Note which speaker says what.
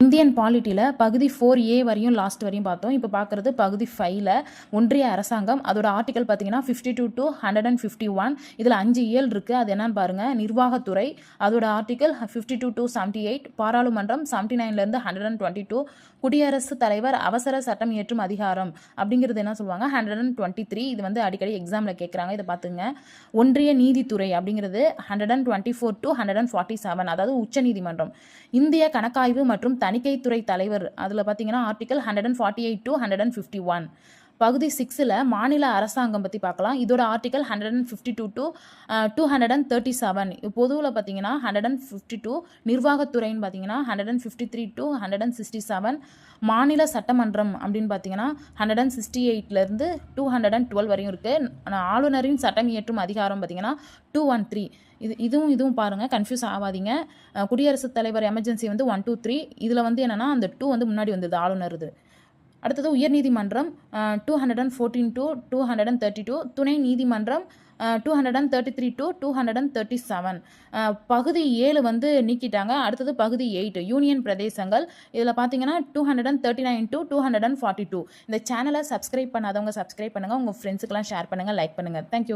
Speaker 1: Indian பாலிட்டியில் பகுதி 4A வரையும் last வரையும் பார்த்தோம். இப்போ பார்க்குறது பகுதி 5ல் ஒன்றிய அரசாங்கம். அதோட ஆர்டிக்கல் பார்த்தீங்கன்னா 52 to 151. இதில் 5 இயல் இருக்குது. அது என்னன்னு பாருங்கள். நிர்வாகத்துறை அதோட ஆர்டிக்கல் 52 to 78. பாராளுமன்றம் 79லேருந்து 122. குடியரசுத் தலைவர் அவசர சட்டம் இயற்றும் அதிகாரம் அப்படிங்கிறது என்ன சொல்லுவாங்க 123. இது வந்து அடிக்கடி எக்ஸாமில் கேட்குறாங்க. இதை பார்த்துங்க. ஒன்றிய நீதித்துறை அப்படிங்கிறது 124 to 147. அதாவது உச்சநீதிமன்றம். இந்திய கணக்காய்வு மற்றும் தணிக்கைத்துறை தலைவர் அதில் பார்த்தீங்கன்னா ஆர்டிக்கல் 148 to 151. பகுதி 6ல் மாநில அரசாங்கம் பற்றி பார்க்கலாம். இதோட ஆர்டிக்கல் 152 to 237. பொதுவில் பார்த்தீங்கன்னா 152. நிர்வாகத்துறைன்னு பார்த்தீங்கன்னா 153 to 167. மாநில சட்டமன்றம் அப்படின்னு பார்த்தீங்கன்னா 168லேருந்து 212 வரையும் இருக்குது. ஆளுநரின் சட்டம் இயற்றும் அதிகாரம் பார்த்தீங்கன்னா 213. இதுவும் பாருங்கள், கன்ஃபியூஸ் ஆகாதீங்க. குடியரசுத் தலைவர் எமர்ஜென்சி வந்து 1 2 3. இதில் வந்து என்னென்னா அந்த 2 வந்து முன்னாடி வந்தது ஆளுநர். இது அடுத்தது உயர்நீதிமன்றம் 214 to 232. துணை நீதிமன்றம் 233 to 237. பகுதி 7 வந்து நீக்கிட்டாங்க. அடுத்தது பகுதி 8 யூனியன் பிரதேசங்கள். இதில் பார்த்தீங்கன்னா 239 to 242. இந்த சேனலை சப்ஸ்கிரைப் பண்ணாதவங்க சப்ஸ்கிரைப் பண்ணுங்கள். உங்கள் ஃப்ரெண்ட்ஸுக்கெல்லாம் ஷேர் பண்ணுங்கள், லைக் பண்ணுங்கள். தேங்க்யூ.